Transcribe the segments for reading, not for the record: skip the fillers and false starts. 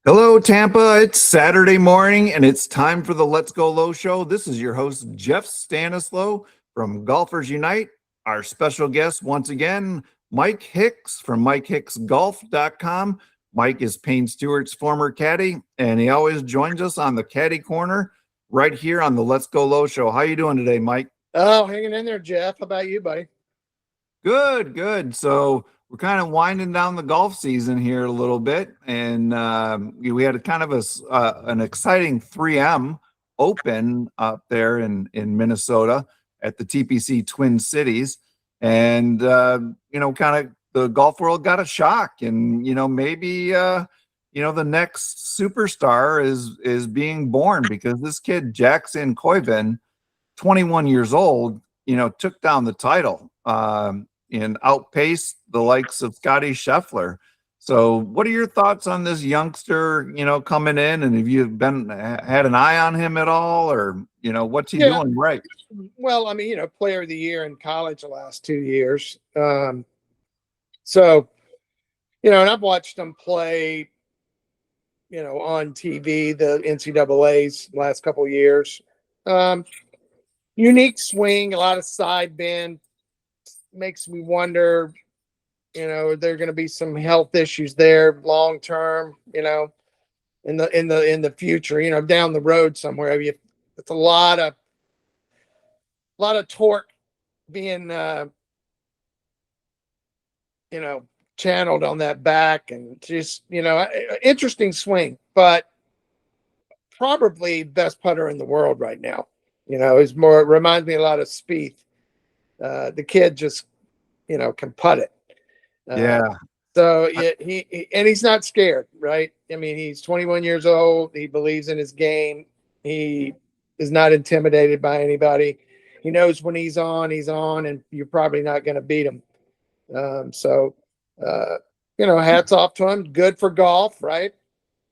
Hello, Tampa. It's Saturday morning and it's time for the Let's Go Low show. This is your host, Jeff Stanislow from Golfers Unite. Our special guest, once again, Mike Hicks from MikeHicksGolf.com. Mike is Payne Stewart's former caddy, and he always joins us on the Caddy Corner right here on the Let's Go Low show. How you doing today, Mike? Oh, hanging in there, Jeff. How about you, buddy? Good, good. So we're kind of winding down the golf season here a little bit, and we had a kind of an exciting 3M Open up there in Minnesota at the TPC Twin Cities, and kind of the golf world got a shock, and maybe the next superstar is being born because this kid Jackson Koivun, 21 years old, took down the title. And outpaced the likes of Scottie Scheffler. So what are your thoughts on this youngster, coming in, and have you had an eye on him at all, or, what's he doing right? Well, I mean, player of the year in college the last 2 years. So, and I've watched him play, on TV, the NCAA's last couple of years. Unique swing, a lot of side bend. Makes me wonder, are there going to be some health issues there long term, in the future, down the road somewhere. It's a lot of torque being channeled on that back, and just, interesting swing, but probably best putter in the world right now. It reminds me a lot of Spieth. The kid just, can putt it. Yeah. So he's not scared, right? I mean, he's 21 years old. He believes in his game. He is not intimidated by anybody. He knows when he's on, and you're probably not going to beat him. Hats off to him. Good for golf, right?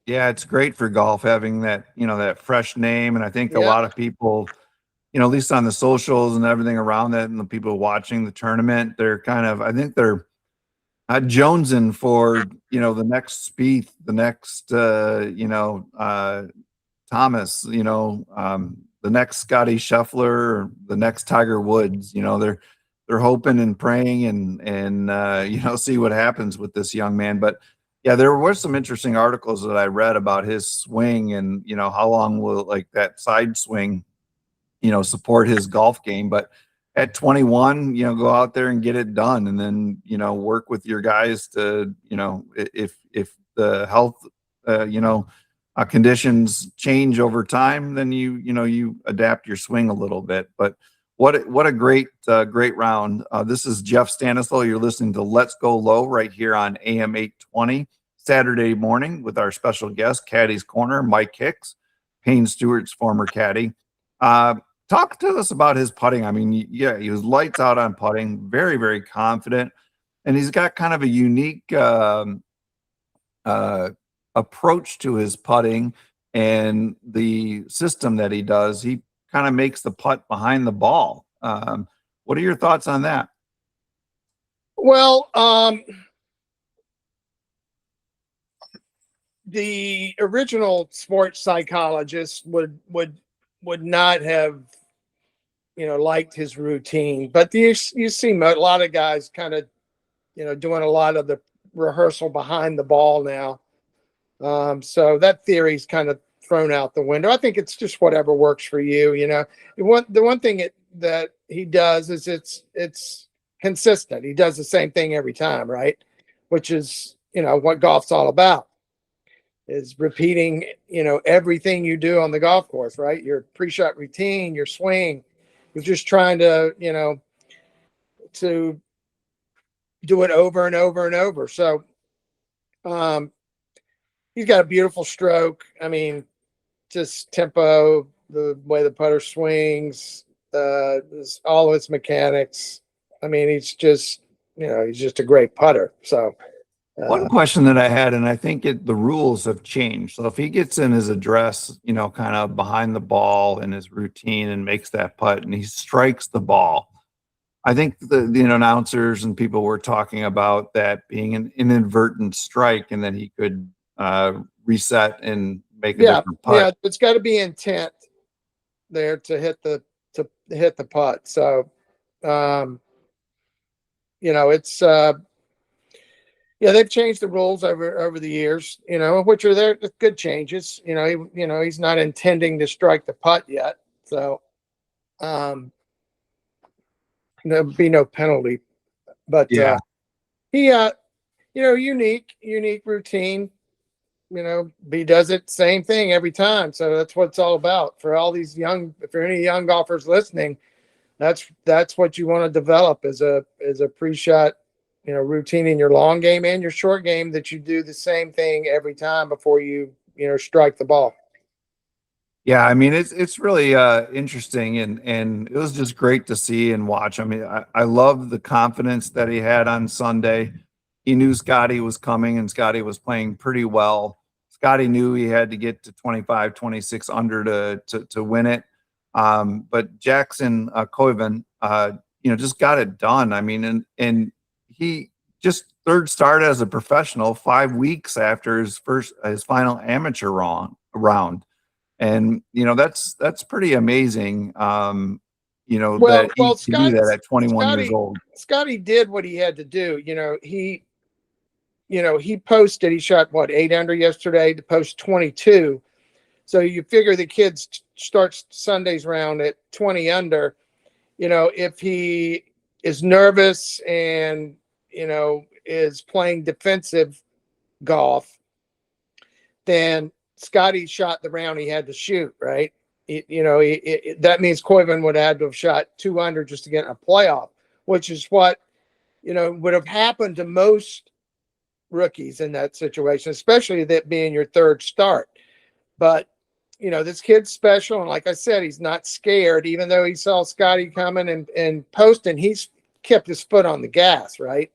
Yeah, it's great for golf having that, that fresh name. And I think a lot of people, at least on the socials and everything around that, and the people watching the tournament, I think they're jonesing for, the next Spieth, the next, Thomas, the next Scottie Scheffler, the next Tiger Woods. They're hoping and praying and see what happens with this young man. But yeah, there were some interesting articles that I read about his swing and, how long will that side swing support his golf game. But at 21, go out there and get it done, and then, work with your guys to, if the health, conditions change over time, then you adapt your swing a little bit. But what a great round. This is Jeff Stanislow. You're listening to Let's Go Low right here on AM 820 Saturday morning with our special guest, Caddie's Corner, Mike Hicks, Payne Stewart's former caddy. Talk to us about his putting. I mean, yeah, he was lights out on putting, very, very confident, and he's got kind of a unique approach to his putting and the system that he does. He kind of makes the putt behind the ball. What are your thoughts on that? Well, the original sports psychologist would not have, liked his routine, but you see a lot of guys kind of, doing a lot of the rehearsal behind the ball now. So that theory's kind of thrown out the window. I think it's just whatever works for you. The one thing that he does is it's consistent. He does the same thing every time, right? Which is, what golf's all about, is repeating, everything you do on the golf course, right? Your pre-shot routine, your swing. You're just trying to, to do it over and over and over. So he's got a beautiful stroke. I mean, just tempo, the way the putter swings, all of its mechanics. I mean, he's just a great putter. So one question that I had, and I think the rules have changed. So if he gets in his address, kind of behind the ball in his routine and makes that putt and he strikes the ball, I think the announcers and people were talking about that being an inadvertent strike, and then he could reset and make a Yeah, different putt. yeah, it's got to be intent there to hit the putt. So, it's yeah, they've changed the rules over the years, which are there good changes. He's not intending to strike the putt yet, so there'll be no penalty. But Yeah. he, unique routine. He does it same thing every time. So that's what it's all about for all these if there are any young golfers listening, that's what you want to develop as a pre-shot, routine in your long game and your short game, that you do the same thing every time before you strike the ball. Yeah, I mean it's really interesting and it was just great to see and watch. I mean, I love the confidence that he had on Sunday. He knew Scottie was coming and Scottie was playing pretty well. Scottie knew he had to get to 25, 26 under to win it. But Jackson Koivun, just got it done. I mean, and he just third start as a professional 5 weeks after his final amateur round. And that's pretty amazing. That he can do that at 21 years old. Scottie did what he had to do. He posted. He shot 8 under yesterday to post 22. So you figure the kid starts Sunday's round at 20 under. If he is nervous and is playing defensive golf, then Scottie shot the round he had to shoot, right? That means Koivun would have had to have shot 2 under just to get in a playoff, which is what, would have happened to most rookies in that situation, especially that being your third start. But, this kid's special. And like I said, he's not scared, even though he saw Scottie coming and posting, he's kept his foot on the gas, right?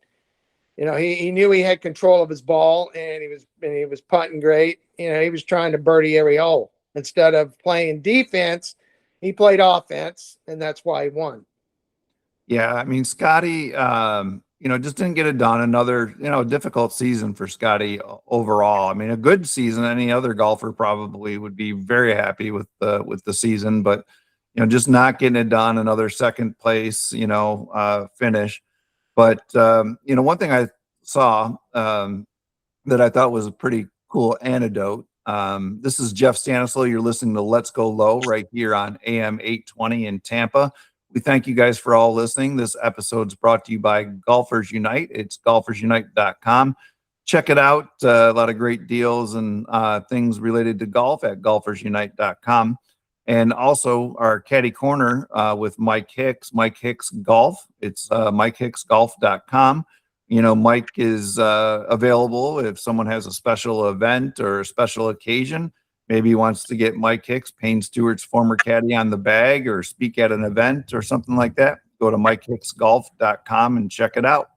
He knew he had control of his ball and he was putting great. He was trying to birdie every hole. Instead of playing defense, he played offense, and that's why he won. Yeah, I mean, Scottie, just didn't get it done. Another, difficult season for Scottie overall. I mean, a good season. Any other golfer probably would be very happy with the season, but just not getting it done. Another second place, finish. But one thing I saw that I thought was a pretty cool anecdote. This is Jeff Stanislow. You're listening to Let's Go Low right here on AM 820 in Tampa. We thank you guys for all listening. This episode is brought to you by Golfers Unite. It's golfersunite.com. Check it out. A lot of great deals and things related to golf at golfersunite.com. And also our Caddie Corner with Mike Hicks, Mike Hicks Golf. It's MikeHicksGolf.com. Mike is available if someone has a special event or a special occasion. Maybe he wants to get Mike Hicks, Payne Stewart's former caddy, on the bag or speak at an event or something like that. Go to MikeHicksGolf.com and check it out.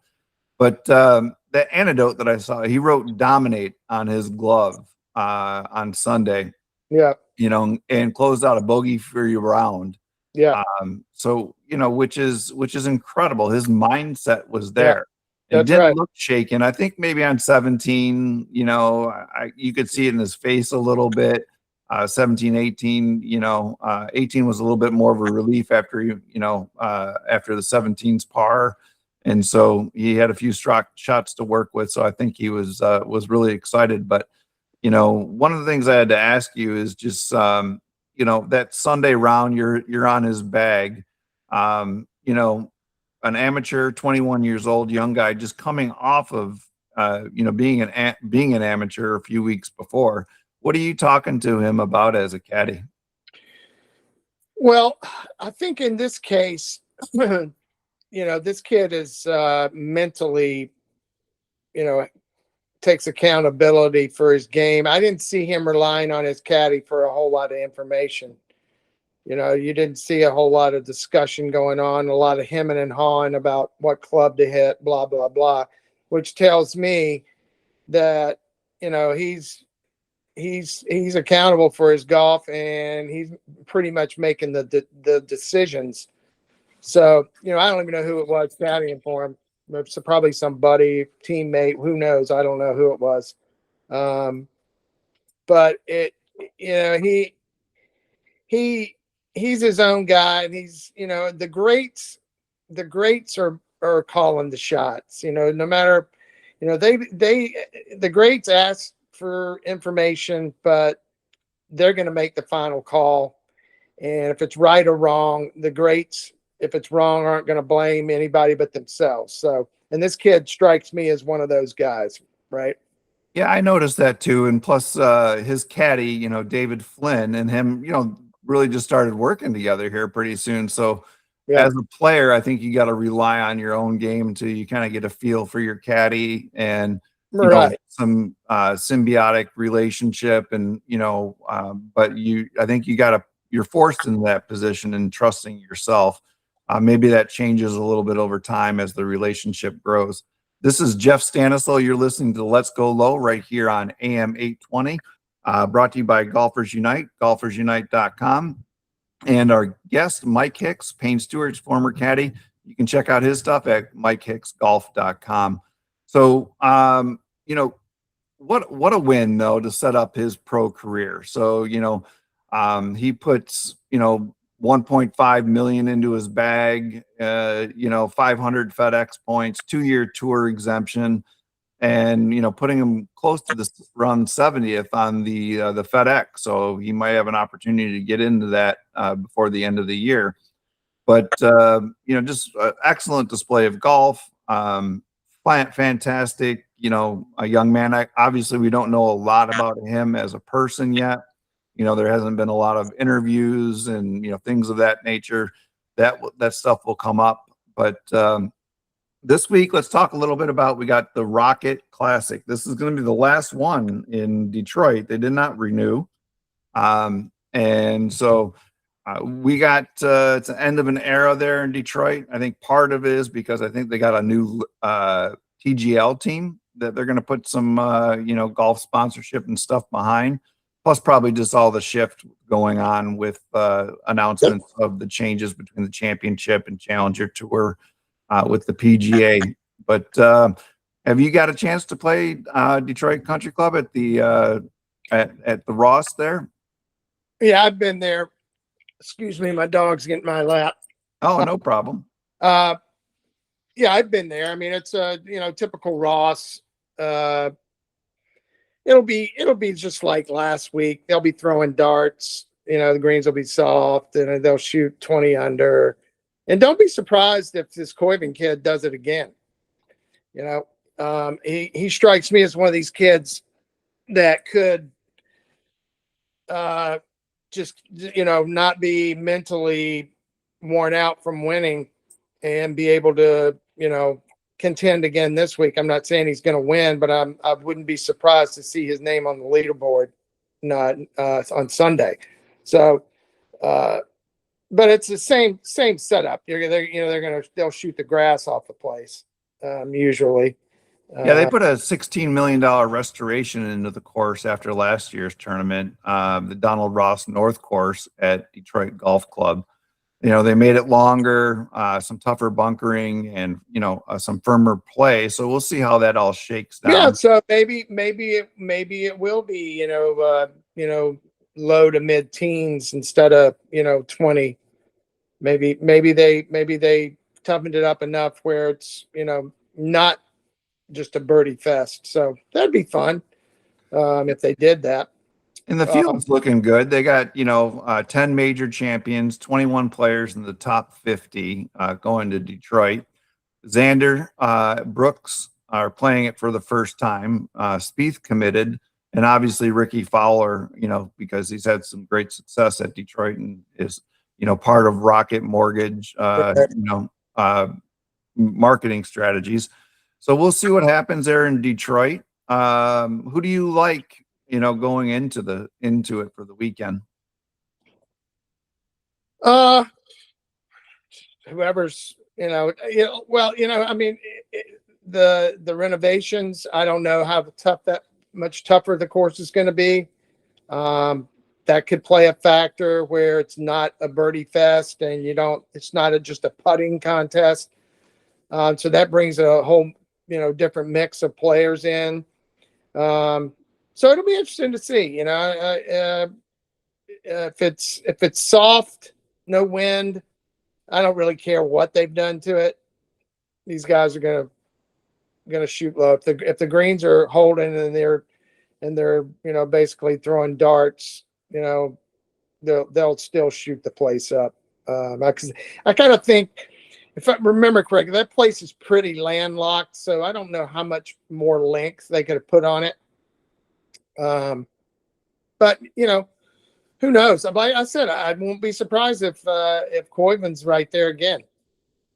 But the anecdote that I saw, he wrote "dominate" on his glove on Sunday. Yeah. And closed out a bogey-free round. Yeah. Which is incredible. His mindset was there. Yeah, he didn't look shaken. I think maybe on 17, you could see it in his face a little bit. 17, 18, 18 was a little bit more of a relief after after the 17's par. And so he had a few shots to work with. So I think he was really excited. But one of the things I had to ask you is just, that Sunday round, you're on his bag, an amateur, 21 years old, young guy, just coming off of, being an amateur a few weeks before. What are you talking to him about as a caddy? Well, I think in this case, this kid is mentally, takes accountability for his game. I didn't see him relying on his caddy for a whole lot of information. You didn't see a whole lot of discussion going on, a lot of hemming and hawing about what club to hit, blah, blah, blah, which tells me that, he's accountable for his golf and he's pretty much making the decisions. So, I don't even know who it was caddying for him. It's probably somebody, teammate, who knows? I don't know who it was. but he's his own guy, and he's, the greats are calling the shots. No matter, the greats ask for information, but they're going to make the final call. And if it's right or wrong, the greats, if it's wrong, aren't going to blame anybody but themselves. So, and this kid strikes me as one of those guys, right? Yeah, I noticed that too. And plus, his caddy, David Flynn, and him, really just started working together here pretty soon. So, Yeah. as a player, I think you got to rely on your own game to you kind of get a feel for your caddy and Right. some symbiotic relationship. And but I think you're forced into that position and trusting yourself. Maybe that changes a little bit over time as the relationship grows. This is Jeff Stanislow. You're listening to Let's Go Low right here on AM 820, brought to you by Golfers Unite, golfersunite.com. And our guest, Mike Hicks, Payne Stewart's former caddy. You can check out his stuff at MikeHicksGolf.com. So, what a win, though, to set up his pro career. So, he puts, 1.5 million into his bag, 500 FedEx points, 2-year tour exemption, and putting him close to the run 70th on the FedEx. So he might have an opportunity to get into that before the end of the year. But just excellent display of golf. Fantastic, a young man. Obviously, we don't know a lot about him as a person yet. There hasn't been a lot of interviews and things of that nature. That stuff will come up. But this week, let's talk a little bit about, we got the Rocket Classic. This is going to be the last one in Detroit. They did not renew. And so we got it's the end of an era there in Detroit. I think part of it is because I think they got a new TGL team that they're going to put some, golf sponsorship and stuff behind. Plus probably just all the shift going on with announcements of the changes between the championship and Challenger Tour with the PGA. But have you got a chance to play Detroit Country Club at the at the Ross there? Yeah, I've been there. Excuse me, my dog's getting my lap. Oh, no problem. Yeah, I've been there. I mean, it's a typical Ross. It'll be just like last week. They'll be throwing darts. The greens will be soft, and they'll shoot 20 under. And don't be surprised if this Koivun kid does it again. He strikes me as one of these kids that could just not be mentally worn out from winning and be able to contend again this week. I'm not saying he's going to win, but I wouldn't be surprised to see his name on the leaderboard on Sunday. So, but it's the same setup. They'll shoot the grass off the place usually. Yeah, they put a $16 million restoration into the course after last year's tournament, the Donald Ross North course at Detroit Golf Club. They made it longer, some tougher bunkering, and some firmer play. So we'll see how that all shakes down. Yeah, so maybe it will be low to mid teens instead of 20. Maybe they toughened it up enough where it's not just a birdie fest. So that'd be fun if they did that. And the field's looking good. They got 10 major champions, 21 players in the top 50 going to Detroit. Xander, Brooks are playing it for the first time. Spieth committed, and obviously Ricky Fowler, because he's had some great success at Detroit and is part of Rocket Mortgage, marketing strategies. So we'll see what happens there in Detroit. Who do you like, going into it for the weekend? Whoever's, I mean, the renovations, I don't know how much tougher the course is going to be. That could play a factor where it's not a birdie fest and it's not just a putting contest. So that brings a whole, different mix of players in. So it'll be interesting to see. If it's soft, no wind, I don't really care what they've done to it. These guys are gonna shoot low. If the greens are holding and they're basically throwing darts, they'll still shoot the place up. I kind of think, if I remember correctly, that place is pretty landlocked, so I don't know how much more length they could have put on it. But who knows? Like I said, I won't be surprised if Koivun's right there again.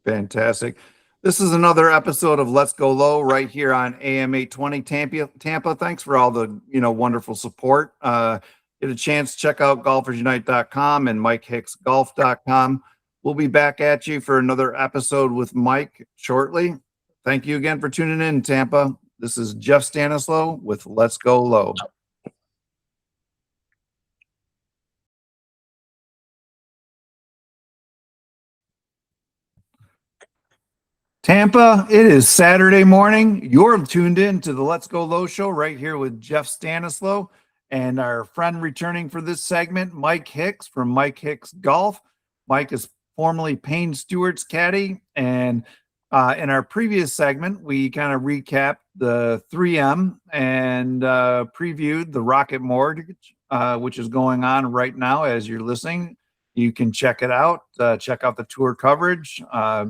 Fantastic. This is another episode of Let's Go Low right here on AM 820 Tampa. Thanks for all the wonderful support. Get a chance to check out golfersunite.com and MikeHicksGolf.com. We'll be back at you for another episode with Mike shortly. Thank you again for tuning in, Tampa. This is Jeff Stanislaw with Let's Go Low. Tampa, it is Saturday morning. You're tuned in to the Let's Go Low show right here with Jeff Stanislaw and our friend returning for this segment, Mike Hicks from Mike Hicks Golf. Mike is formerly Payne Stewart's caddy. And in our previous segment, we kind of recapped the 3M and previewed the Rocket Mortgage, which is going on right now as you're listening. You can check it out. Check out the tour coverage.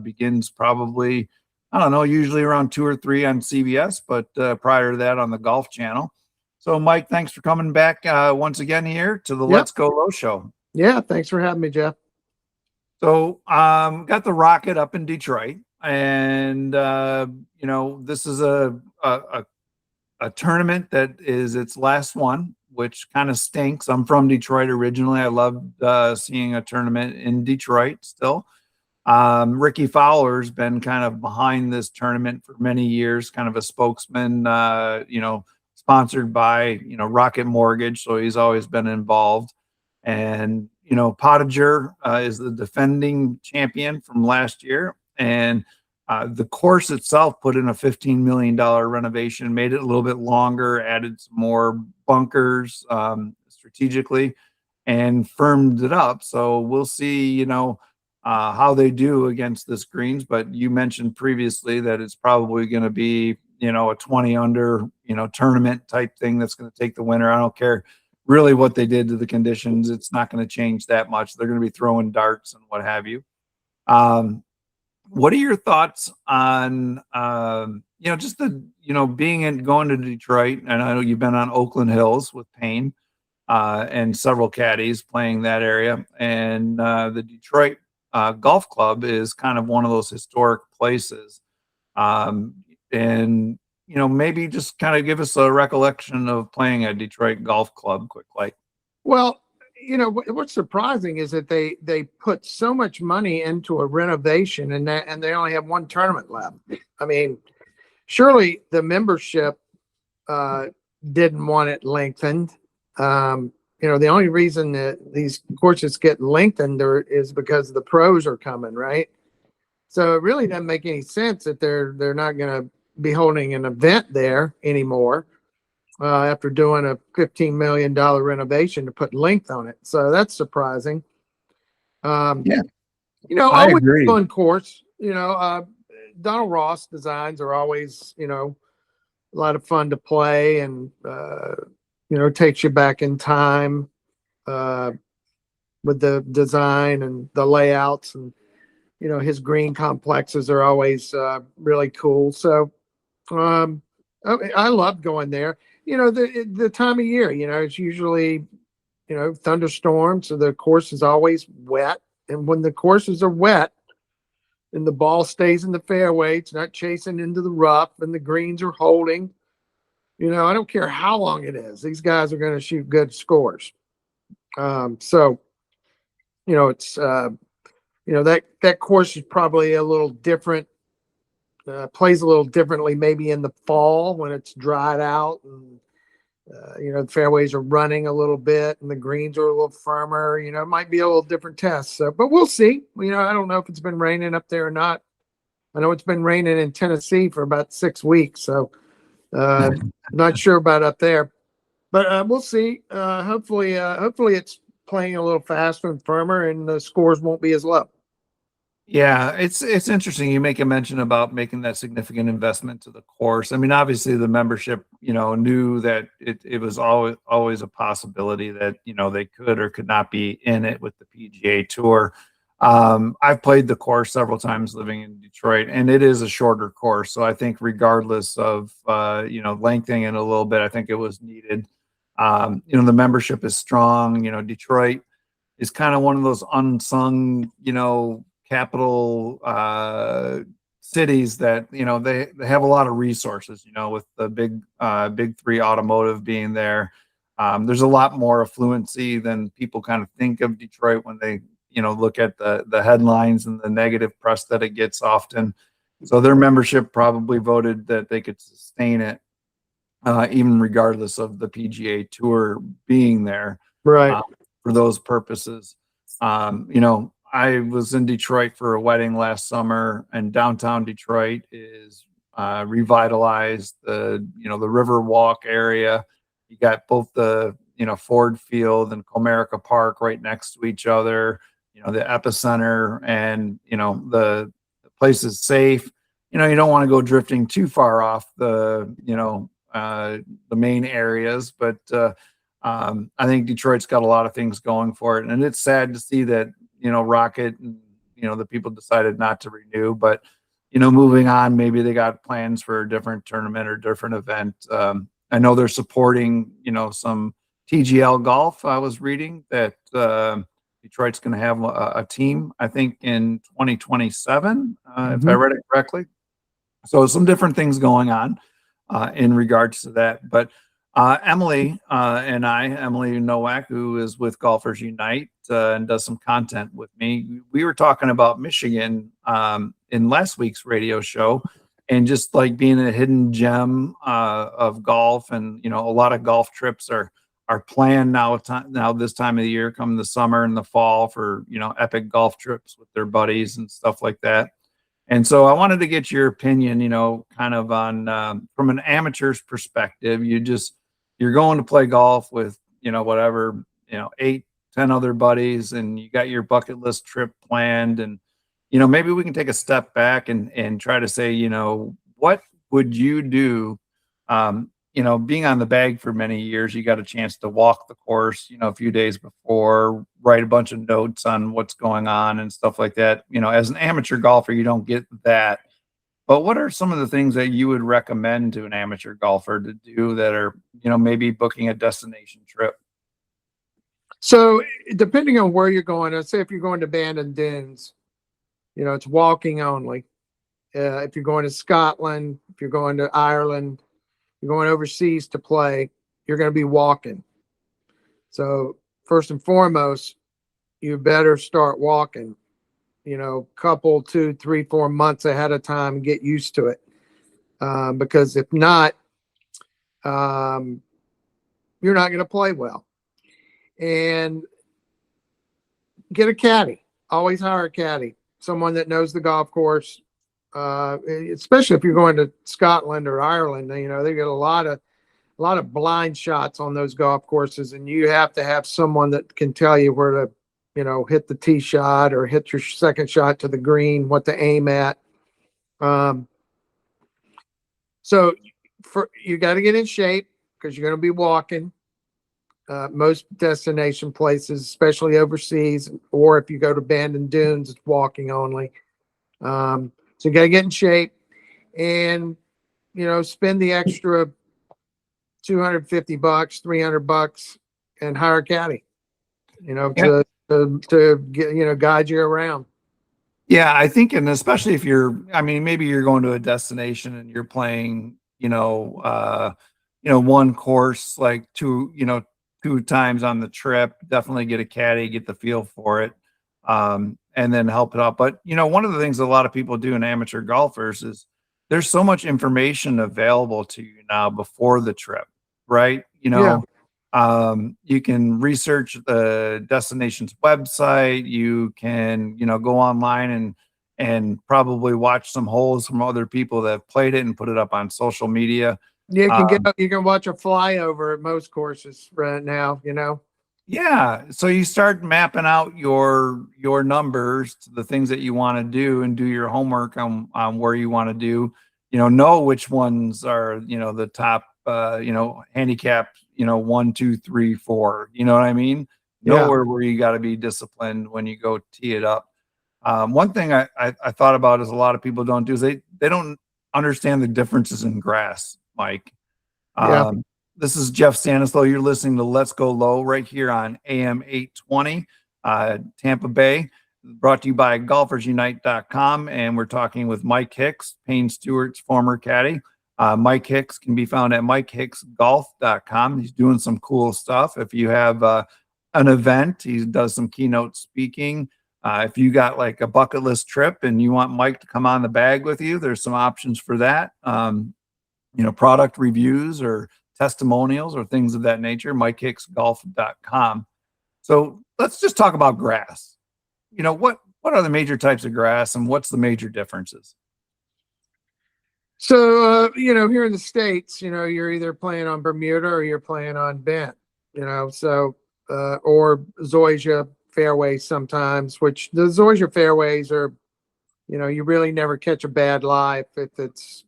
Begins probably, I don't know, usually around 2 or 3 on CBS, but prior to that on the Golf Channel. So, Mike, thanks for coming back once again here to the Let's Go Low show. Yeah, thanks for having me, Jeff. So, got the Rocket up in Detroit, and this is a tournament that is its last one, which kind of stinks. I'm from Detroit originally. I loved seeing a tournament in Detroit still. Ricky Fowler's been kind of behind this tournament for many years, kind of a spokesman, sponsored by, Rocket Mortgage. So he's always been involved. And, Pottinger is the defending champion from last year. And the course itself put in a $15 million renovation, made it a little bit longer, added some more bunkers strategically, and firmed it up. So we'll see, how they do against this greens. But you mentioned previously that it's probably going to be, a 20 under, tournament type thing that's going to take the winner. I don't care really what they did to the conditions. It's not going to change that much. They're going to be throwing darts and what have you. What are your thoughts on, just the, going to Detroit? And I know you've been on Oakland Hills with Payne and several caddies playing that area. And the Detroit Golf Club is kind of one of those historic places. And, maybe just kind of give us a recollection of playing at Detroit Golf Club quickly. Well, what's surprising is that they put so much money into a renovation and they only have one tournament left. I mean, surely the membership didn't want it lengthened. The only reason that these courses get lengthened is because the pros are coming, right? So it really doesn't make any sense that they're not going to be holding an event there anymore. After doing a $15 million renovation to put length on it. So that's surprising. I agree. Fun course, Donald Ross designs are always, a lot of fun to play and, takes you back in time with the design and the layouts and, his green complexes are always really cool. So I love going there. The time of year, it's usually, thunderstorms. So the course is always wet. And when the courses are wet and the ball stays in the fairway, it's not chasing into the rough and the greens are holding, I don't care how long it is. These guys are going to shoot good scores. It's, that course is probably a little different. Plays a little differently maybe in the fall when it's dried out and the fairways are running a little bit and the greens are a little firmer. It might be a little different test. So, but we'll see. I don't know if it's been raining up there or not. I know it's been raining in Tennessee for about 6 weeks, so not sure about up there. But we'll see. Hopefully it's playing a little faster and firmer, and the scores won't be as low. Yeah, it's interesting. You make a mention about making that significant investment to the course. I mean, obviously the membership, knew that it was always a possibility that, they could or could not be in it with the PGA Tour. I've played the course several times living in Detroit, and it is a shorter course. So I think regardless of, lengthening it a little bit, I think it was needed. The membership is strong. Detroit is kind of one of those unsung, capital cities that they have a lot of resources, with the big three automotive being there. There's a lot more affluency than people kind of think of Detroit when they look at the headlines and the negative press that it gets often. So their membership probably voted that they could sustain it, even regardless of the PGA Tour being there, Right. for those purposes. I was in Detroit for a wedding last summer, and downtown Detroit is revitalized. The River Walk area. You got both the Ford Field and Comerica Park right next to each other. The epicenter, and the place is safe. You don't want to go drifting too far off the main areas, but I think Detroit's got a lot of things going for it, and it's sad to see that Rocket and the people decided not to renew. But moving on, maybe they got plans for a different tournament or different event. I know they're supporting some TGL golf. I was reading that Detroit's going to have a team, I think, in 2027, if I read it correctly. So some different things going on in regards to that. But Emily Emily Nowak, who is with Golfers Unite and does some content with me, we were talking about Michigan in last week's radio show, and just like being a hidden gem of golf. And a lot of golf trips are planned now this time of the year, come the summer and the fall, for epic golf trips with their buddies and stuff like that. And so I wanted to get your opinion, kind of on from an amateur's perspective. You're going to play golf with, whatever, 8, 10 other buddies, and you got your bucket list trip planned. And, maybe we can take a step back and try to say, what would you do? Being on the bag for many years, you got a chance to walk the course, a few days before, write a bunch of notes on what's going on and stuff like that. As an amateur golfer, you don't get that. But what are some of the things that you would recommend to an amateur golfer to do that are, maybe booking a destination trip? So depending on where you're going, let's say if you're going to Bandon Dunes, it's walking only. If you're going to Scotland, if you're going to Ireland, you're going overseas to play, you're going to be walking. So first and foremost, you better start walking, couple 2, 3, 4 months ahead of time and get used to it. Because if not, you're not going to play well. And get a caddy. Always hire a caddy, someone that knows the golf course. Especially if you're going to Scotland or Ireland, they get a lot of blind shots on those golf courses, and you have to have someone that can tell you where to, hit the tee shot or hit your second shot to the green, what to aim at. So you got to get in shape, because you're going to be walking. Most destination places, especially overseas, or if you go to Bandon Dunes, it's walking only. So you got to get in shape and, spend the extra $250, $300 and hire a caddy, to get, guide you around. Yeah, I think, and especially if maybe you're going to a destination and you're playing, one course like two times on the trip, definitely get a caddy, get the feel for it. And then help it out. But, one of the things a lot of people do in amateur golfers is there's so much information available to you now before the trip, right? You can research the destination's website. You can, go online and probably watch some holes from other people that have played it and put it up on social media. You can watch a flyover at most courses right now, you know. Yeah. So you start mapping out your numbers, the things that you want to do, and do your homework on where you want to do, know which ones are, the top handicap, 1, 2, 3, 4. You know what I mean? Know Yeah. where you got to be disciplined when you go tee it up. One thing I thought about is a lot of people don't do is they don't understand the differences in grass, Mike. Yeah. This is Jeff Stanislaw. You're listening to Let's Go Low right here on AM 820, Tampa Bay, brought to you by golfersunite.com. And we're talking with Mike Hicks, Payne Stewart's former caddy. Mike Hicks can be found at MikeHicksGolf.com. He's doing some cool stuff. If you have an event, he does some keynote speaking. If you got like a bucket list trip and you want Mike to come on the bag with you, there's some options for that. Product reviews or testimonials or things of that nature, MikeHicksGolf.com. So let's just talk about grass. What are the major types of grass and what's the major differences? So, here in the States, you're either playing on Bermuda or you're playing on bent, or Zoysia fairways sometimes, which the Zoysia fairways are, you really never catch a bad lie if it's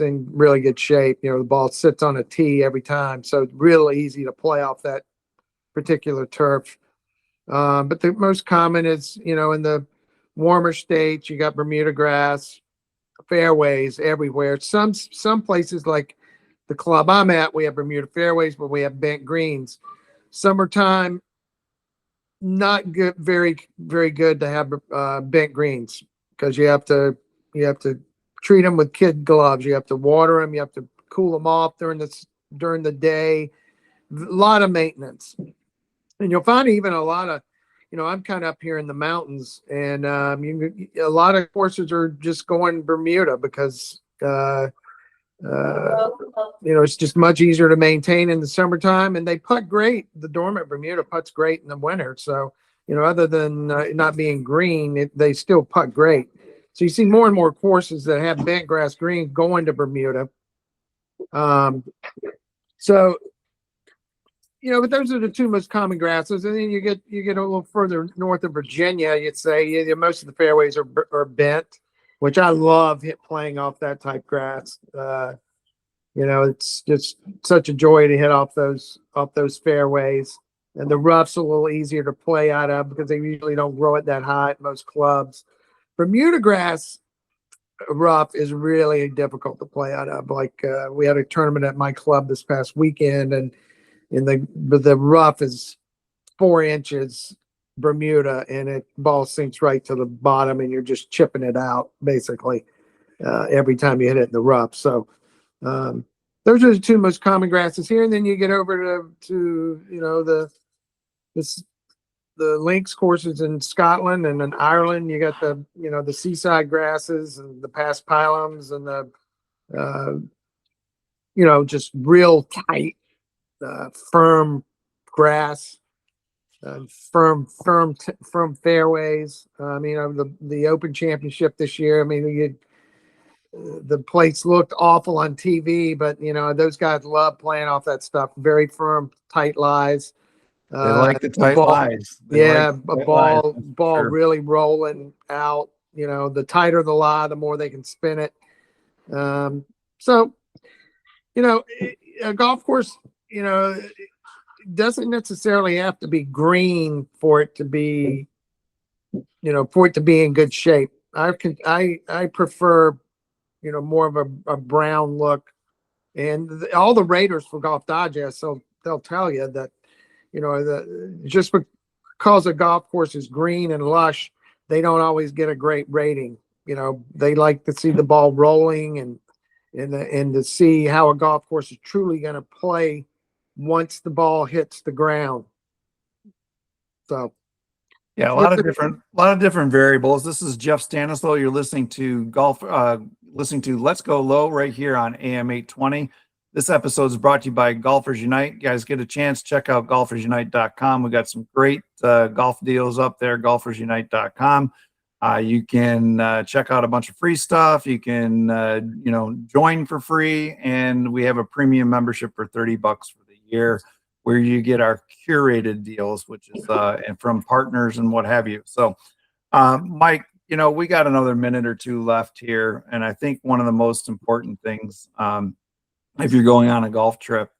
in really good shape. The ball sits on a tee every time, so it's really easy to play off that particular turf. But the most common is, in the warmer states, you got Bermuda grass, fairways everywhere. Some places like the club I'm at, we have Bermuda fairways, but we have bent greens. Summertime, not good, very, very good to have bent greens because you have to treat them with kid gloves. You have to water them. You have to cool them off during the day. A lot of maintenance, and you'll find even a lot of, I'm kind of up here in the mountains, and a lot of courses are just going Bermuda because it's just much easier to maintain in the summertime, and they putt great. The dormant Bermuda putts great in the winter, so other than not being green, they still putt great. So you see more and more courses that have bent grass green going to Bermuda. But those are the two most common grasses. And then you get a little further north of Virginia, you'd say most of the fairways are bent, which I love playing off that type grass. It's just such a joy to hit off those fairways. And the rough's a little easier to play out of because they usually don't grow it that high at most clubs. Bermuda grass rough is really difficult to play out of. Like we had a tournament at my club this past weekend, and the rough is 4 inches Bermuda, and ball sinks right to the bottom, and you're just chipping it out basically every time you hit it in the rough. So those are the two most common grasses here. And then you get over to the links courses in Scotland and in Ireland. You got the seaside grasses and the paspalums and the just real tight firm grass, firm fairways. The Open Championship this year, the plates looked awful on TV, but those guys love playing off that stuff. Very firm, tight lies. They like the tight lies. Ball really rolling out. The tighter the lie, the more they can spin it. A golf course, doesn't necessarily have to be green for it to be, in good shape. I prefer, more of a brown look, and all the raters for Golf Digest, so they'll tell you that, just because a golf course is green and lush, they don't always get a great rating. They like to see the ball rolling and to see how a golf course is truly going to play once the ball hits the ground. So, yeah, a lot of different variables. This is Jeff Stanislaw. You're listening to Let's Go Low right here on AM 820. This episode is brought to you by Golfers Unite. You guys get a chance, check out golfersunite.com. We got some great golf deals up there, golfersunite.com. You can check out a bunch of free stuff. You can, join for free. And we have a premium membership for $30 for the year where you get our curated deals, which is and from partners and what have you. So, Mike, we got another minute or two left here. And I think one of the most important things, if you're going on a golf trip,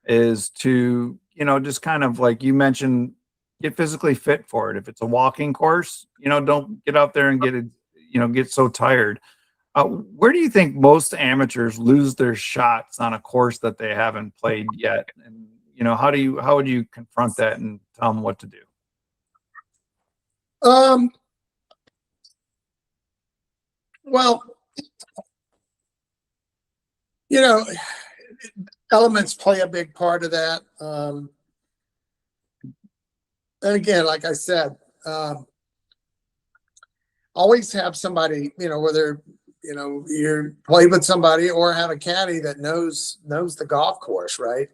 is to, just kind of like you mentioned, get physically fit for it. If it's a walking course, don't get out there and get so tired. Where do you think most amateurs lose their shots on a course that they haven't played yet? And, how would you confront that and tell them what to do? Well, elements play a big part of that. And again, like I said, always have somebody, whether, you're play with somebody or have a caddy that knows the golf course, right?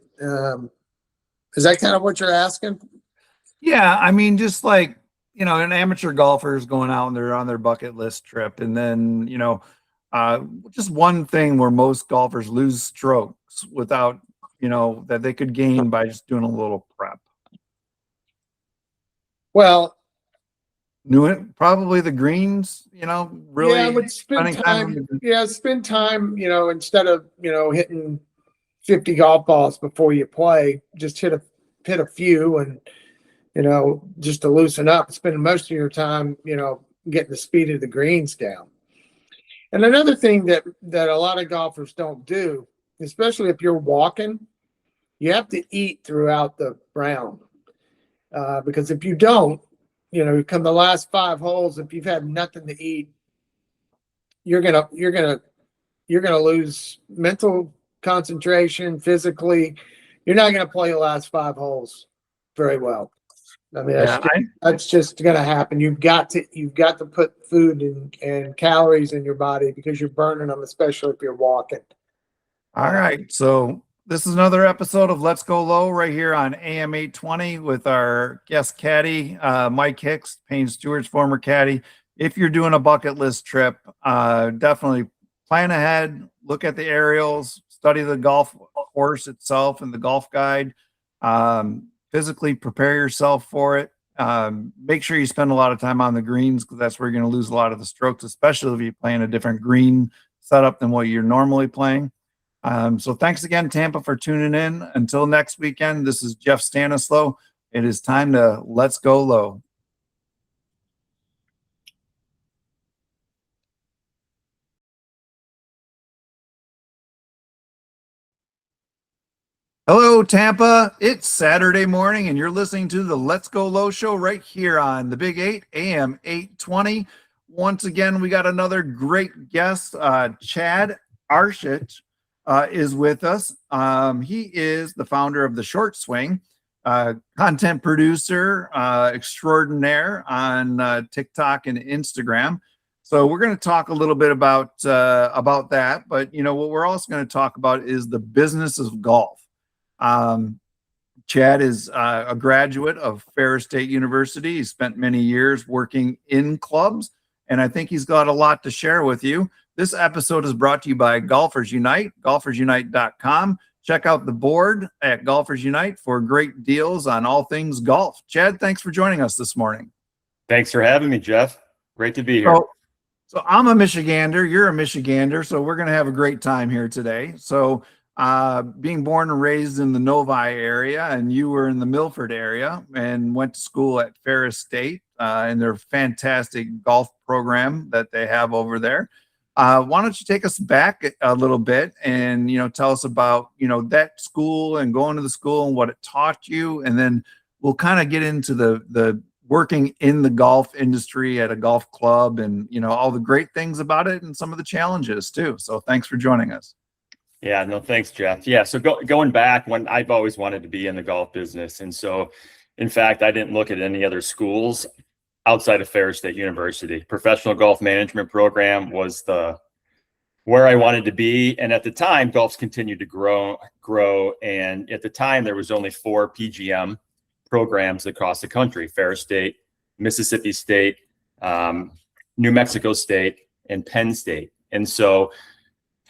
Is that kind of what you're asking? Yeah. I mean, just like, an amateur golfer is going out and they're on their bucket list trip. And then, just one thing where most golfers lose strokes without, that they could gain by just doing a little prep. Well, probably the greens, really. Yeah, I would spend time. Spend time, instead of, hitting 50 golf balls before you play, just hit a few and, just to loosen up, spend most of your time, getting the speed of the greens down. And another thing that a lot of golfers don't do, especially if you're walking, you have to eat throughout the round. Because if you don't, come the last 5 holes, if you've had nothing to eat, you're gonna lose mental concentration, physically. You're not gonna play the last 5 holes very well. I mean, that's just gonna happen. You've got to put food and calories in your body because you're burning them, especially if you're walking. All right, so this is another episode of Let's Go Low right here on AM 820 with our guest caddy, Mike Hicks, Payne Stewart's former caddy. If you're doing a bucket list trip, definitely plan ahead, look at the aerials, study the golf course itself and the golf guide, physically prepare yourself for it. Make sure you spend a lot of time on the greens because that's where you're going to lose a lot of the strokes, especially if you're playing a different green setup than what you're normally playing. So thanks again, Tampa, for tuning in. Until next weekend, this is Jeff Stanislow. It is time to Let's Go Low. Hello, Tampa. It's Saturday morning, and you're listening to the Let's Go Low show right here on the Big 8, AM 820. Once again, we got another great guest, Chad Arsich. Is with us. He is the founder of The Short Swing, content producer extraordinaire on TikTok and Instagram. So we're going to talk a little bit about that. But what we're also going to talk about is the business of golf. Chad is a graduate of Ferris State University. He spent many years working in clubs, and I think he's got a lot to share with you. This episode is brought to you by Golfers Unite, golfersunite.com. Check out the board at Golfers Unite for great deals on all things golf. Chad, thanks for joining us this morning. Thanks for having me, Jeff. Great to be here. So I'm a Michigander. You're a Michigander. So we're going to have a great time here today. So being born and raised in the Novi area, and you were in the Milford area and went to school at Ferris State in their fantastic golf program that they have over there. Why don't you take us back a little bit and, tell us about, that school and going to the school and what it taught you. And then we'll kind of get into the working in the golf industry at a golf club and, all the great things about it and some of the challenges too. So thanks for joining us. Yeah, no, thanks, Jeff. Yeah. So going back, when I've always wanted to be in the golf business. And so, in fact, I didn't look at any other schools outside of Ferris State University. Professional golf management program was where I wanted to be. And at the time, golf's continued to grow. And at the time, there was only 4 PGM programs across the country: Ferris State, Mississippi State, New Mexico State, and Penn State. And so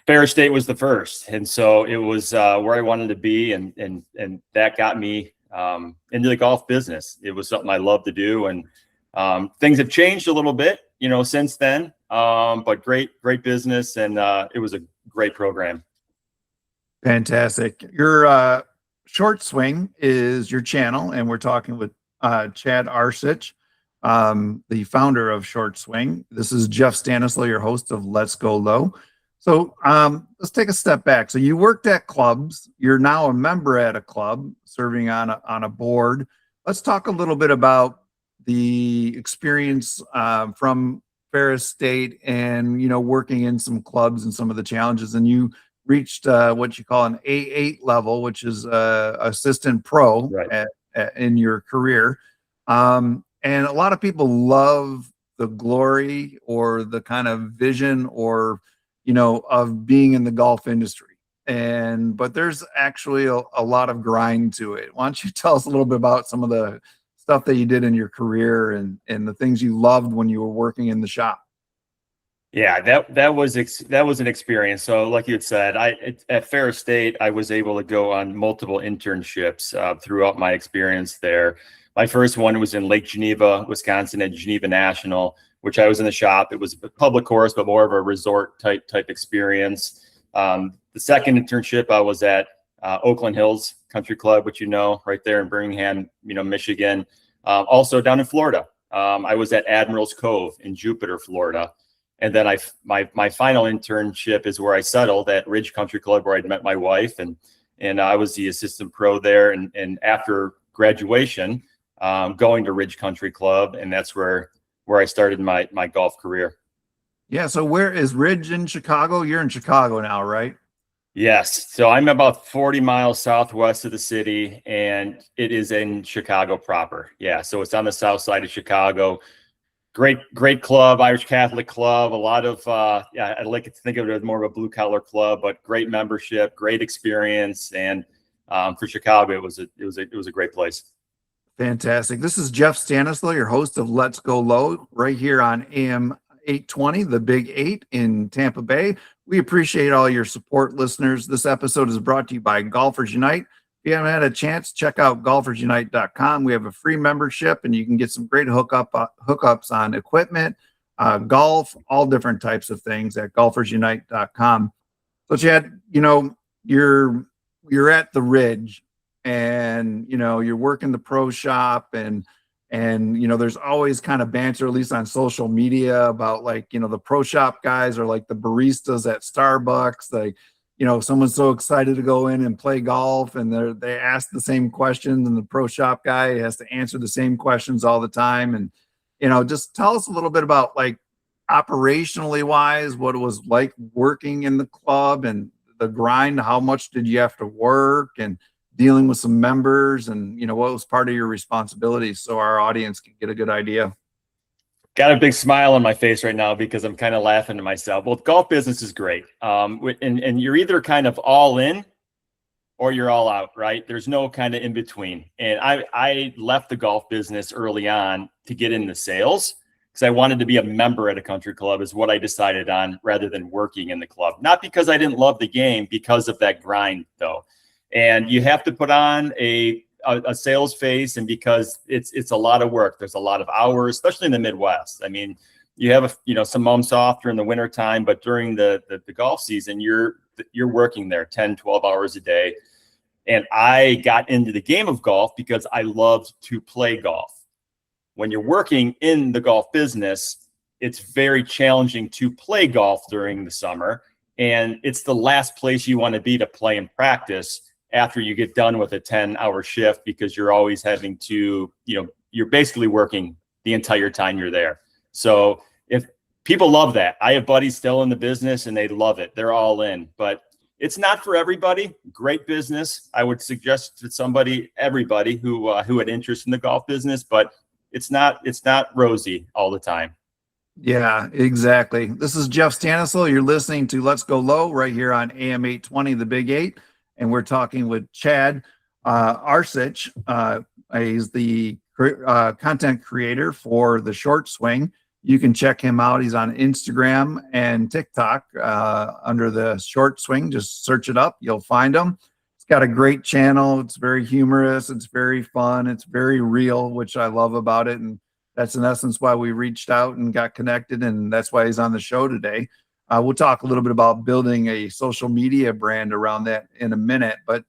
Ferris State was the first. And so it was where I wanted to be. And that got me into the golf business. It was something I loved to do. And things have changed a little bit, since then. But great business. And it was a great program. Fantastic. Your Short Swing is your channel, and we're talking with Chad Arsich, the founder of Short Swing. This is Jeff Stanislow, your host of Let's Go Low. So let's take a step back. So you worked at clubs. You're now a member at a club, serving on a board. Let's talk a little bit about the experience from Ferris State and, working in some clubs and some of the challenges. And you reached what you call an A8 level, which is assistant pro right. in your career. And a lot of people love the glory or the kind of vision or, of being in the golf industry. But there's actually a lot of grind to it. Why don't you tell us a little bit about some of the stuff that you did in your career and the things you loved when you were working in the shop? Yeah, that was an experience. So like you had said, at Ferris State, I was able to go on multiple internships throughout my experience there. My first one was in Lake Geneva, Wisconsin, at Geneva National, which I was in the shop. It was a public course, but more of a resort type experience. The second internship, I was at Oakland Hills Country Club, which right there in Birmingham, Michigan. Also down in Florida, I was at Admirals Cove in Jupiter, Florida. And then my final internship is where I settled at Ridge Country Club, where I'd met my wife, and I was the assistant pro there. And after graduation, going to Ridge Country Club, and that's where I started my golf career. Yeah. So where is Ridge in Chicago? You're in Chicago now, right? Yes. So I'm about 40 miles southwest of the city, and it is in Chicago proper. Yeah. So it's on the south side of Chicago. Great club, Irish Catholic club. A lot of, I like to think of it as more of a blue collar club, but great membership, great experience. And for Chicago, it was a great place. Fantastic. This is Jeff Stanislow, your host of Let's Go Low, right here on AM 820, the Big 8 in Tampa Bay. We appreciate all your support, listeners. This episode is brought to you by Golfers Unite. If you haven't had a chance, check out golfersunite.com. We have a free membership, and you can get some great hookups on equipment, golf, all different types of things at golfersunite.com. So, Chad, you're at the Ridge, and you're working the pro shop, and there's always kind of banter, at least on social media, about the pro shop guys are like the baristas at Starbucks. Someone's so excited to go in and play golf, and they ask the same questions, and the pro shop guy has to answer the same questions all the time. And just tell us a little bit about operationally wise, what it was like working in the club and the grind. How much did you have to work, and dealing with some members, and what was part of your responsibilities, so our audience can get a good idea? Got a big smile on my face right now because I'm kind of laughing to myself. Well, golf business is great. And you're either kind of all in or you're all out, right? There's no kind of in between. And I left the golf business early on to get into sales because I wanted to be a member at a country club, is what I decided on, rather than working in the club. Not because I didn't love the game, because of that grind though. And you have to put on a sales face, and because it's a lot of work. There's a lot of hours, especially in the Midwest. I mean, you have some months off during the winter time, but during the golf season, you're working there 10, 12 hours a day. And I got into the game of golf because I loved to play golf. When you're working in the golf business, it's very challenging to play golf during the summer, and it's the last place you want to be to play and practice after you get done with a 10-hour shift, because you're always having to, you're basically working the entire time you're there. So if people love that, I have buddies still in the business and they love it. They're all in, but it's not for everybody. Great business. I would suggest to everybody who had interest in the golf business, but it's not rosy all the time. Yeah, exactly. This is Jeff Stanislow. You're listening to Let's Go Low right here on AM 820, the Big 8. And we're talking with Chad Arsich. He's the content creator for the Short Swing. You can check him out. He's on Instagram and TikTok under the Short Swing. Just search it up. You'll find him. He's got a great channel. It's very humorous. It's very fun. It's very real, which I love about it. And that's in essence why we reached out and got connected. And that's why he's on the show today. We'll talk a little bit about building a social media brand around that in a minute. But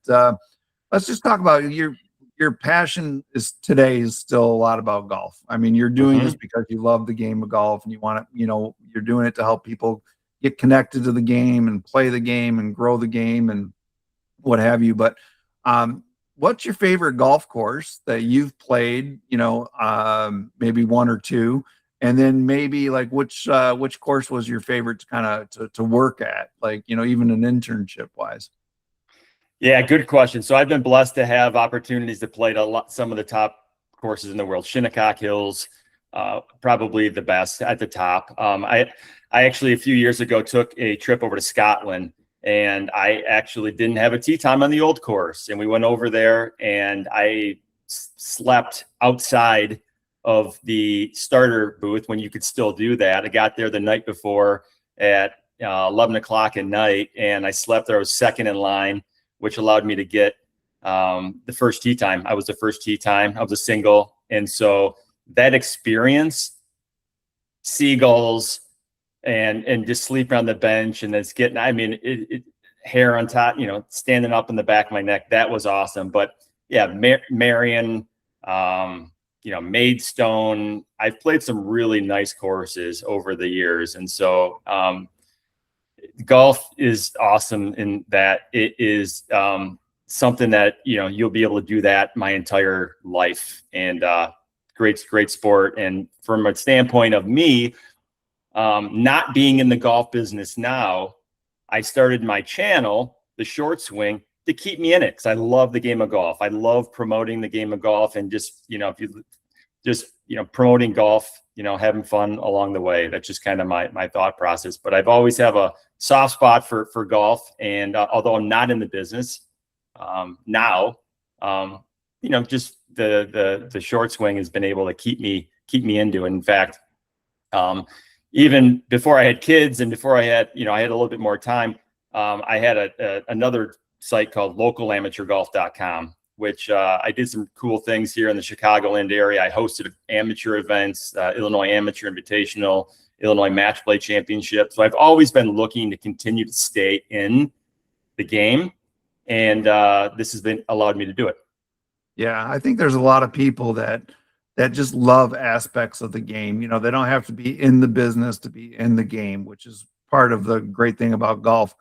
let's just talk about your passion is still a lot about golf. I mean, you're doing this because you love the game of golf and you want to, you're doing it to help people get connected to the game and play the game and grow the game and what have you. But what's your favorite golf course that you've played, maybe one or two, and then maybe like which course was your favorite to kind of to work at, like, even an internship wise? Yeah, good question. So I've been blessed to have opportunities to play some of the top courses in the world. Shinnecock Hills, probably the best at the top. I actually a few years ago took a trip over to Scotland, and I actually didn't have a tee time on the old course. And we went over there, and I slept outside of the starter booth when you could still do that. I got there the night before at 11 o'clock at night, and I slept there. I was second in line, which allowed me to get the first tee time. I was the first tee time. I was a single. And so that experience, seagulls, and just sleeping on the bench, and it's getting, hair on top, standing up in the back of my neck. That was awesome. But yeah, Marion, Maidstone, I've played some really nice courses over the years. And so, golf is awesome in that it is something that you'll be able to do that my entire life, and great sport. And from a standpoint of me not being in the golf business now, I started my channel, The Short Swing, to keep me in it because I love the game of golf. I love promoting the game of golf, and promoting golf, having fun along the way. That's just kind of my thought process. But I've always have a soft spot for golf. And although I'm not in the business now, just the Short Swing has been able to keep me into it. In fact, even before I had kids and before I had a little bit more time, I had another site called localamateurgolf.com, which I did some cool things here in the Chicagoland area. I hosted amateur events, Illinois Amateur Invitational, Illinois Match Play Championship. So I've always been looking to continue to stay in the game, and this has been allowed me to do it. Yeah, I think there's a lot of people that just love aspects of the game. They don't have to be in the business to be in the game, which is part of the great thing about golf.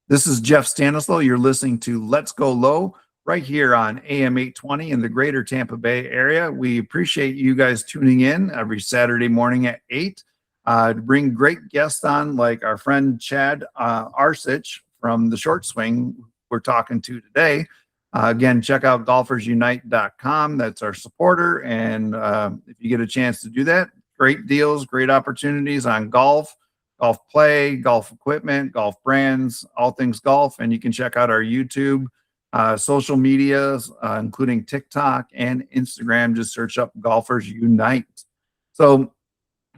This is Jeff Stanislaw. You're listening to Let's Go Low right here on AM 820 in the greater Tampa Bay area. We appreciate you guys tuning in every Saturday morning at 8 to bring great guests on, like our friend Chad Arsich from the Short Swing we're talking to today. Again, check out golfersunite.com. That's our supporter. And if you get a chance to do that, great deals, great opportunities on golf play, golf equipment, golf brands, all things golf. And you can check out our YouTube, social medias, including TikTok and Instagram. Just search up Golfers Unite. So,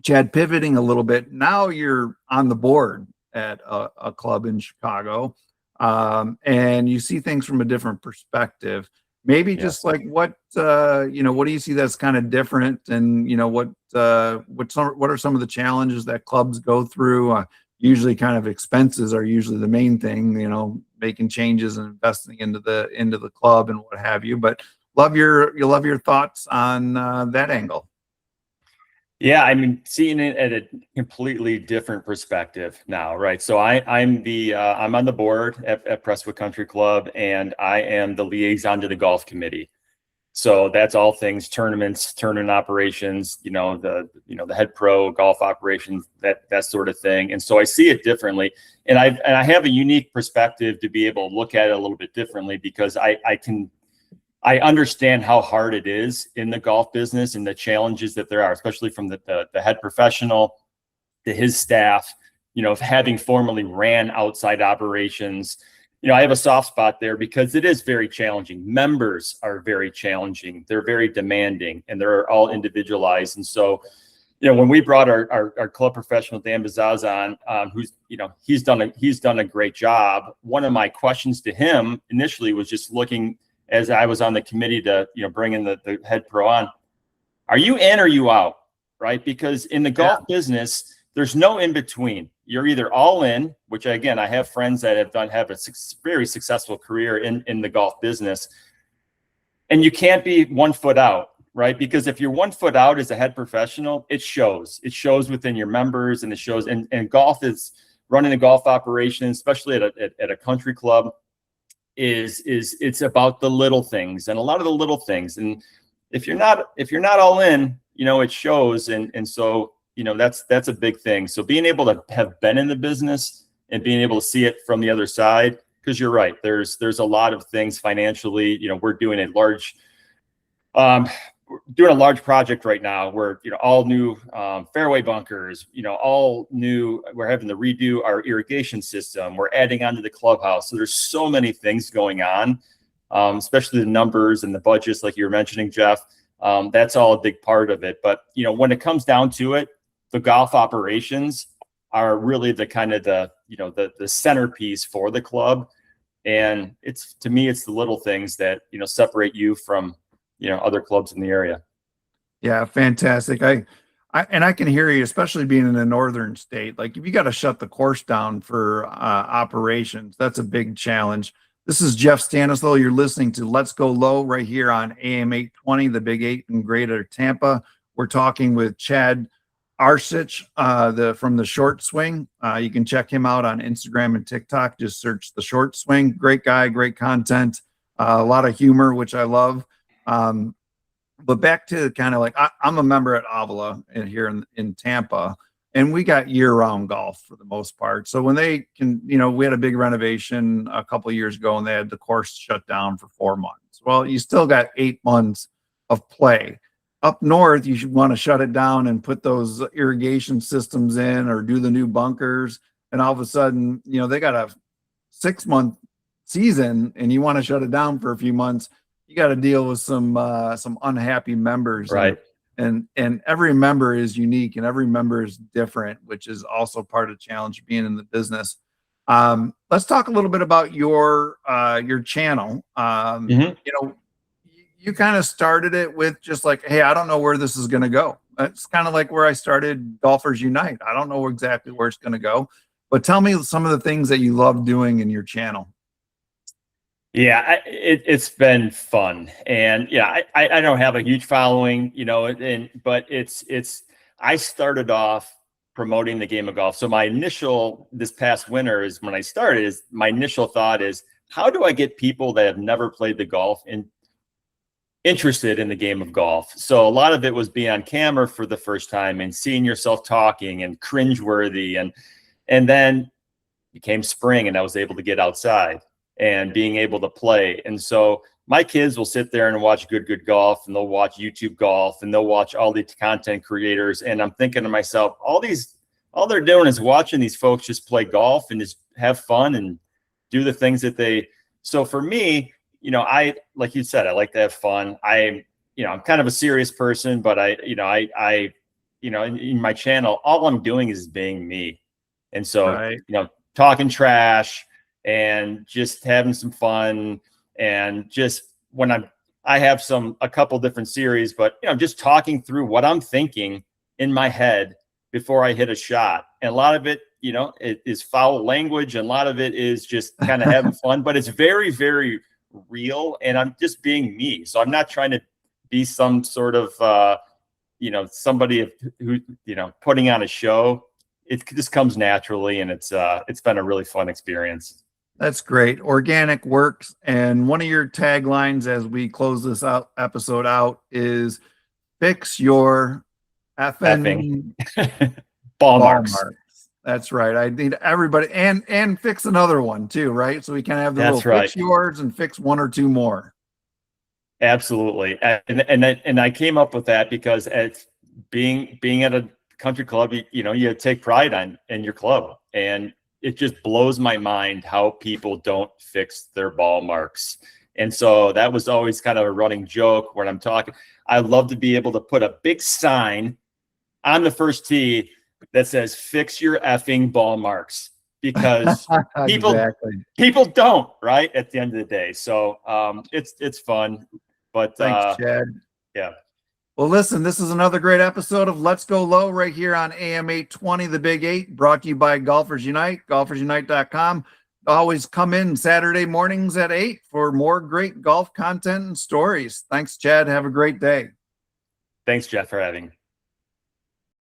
Chad, pivoting a little bit, now you're on the board at a club in Chicago, and you see things from a different perspective. Maybe just like what do you see that's kind of different, and what are some of the challenges that clubs go through? Usually kind of expenses are usually the main thing, making changes and investing into the club and what have you. But love your thoughts on that angle. Yeah, seeing it at a completely different perspective now, right? So I'm on the board at Presswood Country Club, and I am the liaison to the golf committee. So that's all things tournaments, tournament operations, the head pro golf operations, that sort of thing. And so I see it differently, and I have a unique perspective to be able to look at it a little bit differently, because I understand how hard it is in the golf business and the challenges that there are, especially from the head professional to his staff, having formerly ran outside operations. I have a soft spot there because it is very challenging. Members are very challenging. They're very demanding, and they're all individualized. And so, when we brought our club professional Dan Bazaz on, who's he's done a great job. One of my questions to him initially was just looking as I was on the committee to bring in the head pro on. Are you in or you out? Right? Because in the golf business, there's no in between. You're either all in, which again, I have friends that have a very successful career in the golf business, and you can't be 1 foot out. Right? Because if you're 1 foot out as a head professional, it shows within your members, and it shows, and golf is running a golf operation, especially at a country club it's about the little things, and a lot of the little things. And if you're not all in, it shows. And so, that's a big thing. So being able to have been in the business and being able to see it from the other side, because you're right, there's a lot of things financially. We're doing a large project right now where all new fairway bunkers, all new. We're having to redo our irrigation system. We're adding onto the clubhouse. So there's so many things going on, especially the numbers and the budgets, like you were mentioning, Jeff. That's all a big part of it. But when it comes down to it, the golf operations are really the kind of the centerpiece for the club. And to me, it's the little things that separate you from other clubs in the area. Yeah, fantastic. I can hear you, especially being in a northern state. Like if you got to shut the course down for operations, that's a big challenge. This is Jeff Stanislaw. You're listening to Let's Go Low right here on AM 820, the Big 8 in Greater Tampa. We're talking with Chad Arsich, from the Short Swing. You can check him out on Instagram and TikTok. Just search the Short Swing. Great guy, great content, a lot of humor, which I love. But back to kind of like, I'm a member at Avila here in Tampa, and we got year-round golf for the most part. So when they can, we had a big renovation a couple of years ago, and they had the course shut down for 4 months. Well, you still got 8 months of play. Up north, you should want to shut it down and put those irrigation systems in or do the new bunkers. And all of a sudden, they got a 6-month season, and you want to shut it down for a few months. You got to deal with some unhappy members, right? And every member is unique, and every member is different, which is also part of the challenge of being in the business. Let's talk a little bit about your channel. You kind of started it with just like, hey, I don't know where this is going to go. It's kind of like where I started Golfers Unite. I don't know exactly where it's going to go, but tell me some of the things that you love doing in your channel. Yeah, it's been fun, and I don't have a huge following, but I started off promoting the game of golf. So this past winter is when I started. My initial thought is, how do I get people that have never played the golf and interested in the game of golf? So a lot of it was being on camera for the first time and seeing yourself talking and cringeworthy, and then became spring, and I was able to get outside and being able to play. And so my kids will sit there and watch good golf, and they'll watch YouTube golf, and they'll watch all the content creators. And I'm thinking to myself, all they're doing is watching these folks just play golf and just have fun and do the things that so for me, I, like you said, I like to have fun. I'm kind of a serious person, but in my channel, all I'm doing is being me. And so, right. Talking trash and just having some fun, and just when I have a couple different series, but just talking through what I'm thinking in my head before I hit a shot. And a lot of it, it is foul language, and a lot of it is just kind of having fun, but it's very, very real, and I'm just being me. So I'm not trying to be some sort of somebody who putting on a show. It just comes naturally, and it's been a really fun experience. That's great. Organic works. And one of your taglines as we close this episode out is fix your effing ball marks. That's right. I need everybody and fix another one too, right? So we can have the That's little right. Fix yours and fix one or two more. Absolutely. And I came up with that because as being at a country club, you take pride in your club, and it just blows my mind how people don't fix their ball marks. And so that was always kind of a running joke when I'm talking. I love to be able to put a big sign on the first tee that says "Fix your effing ball marks," because people don't, right, at the end of the day. So it's fun, but thanks, Chad. Yeah. Well, listen, this is another great episode of Let's Go Low right here on AM 820, The Big 8, brought to you by Golfers Unite, golfersunite.com. Always come in Saturday mornings at 8 for more great golf content and stories. Thanks, Chad. Have a great day. Thanks, Jeff, for having me.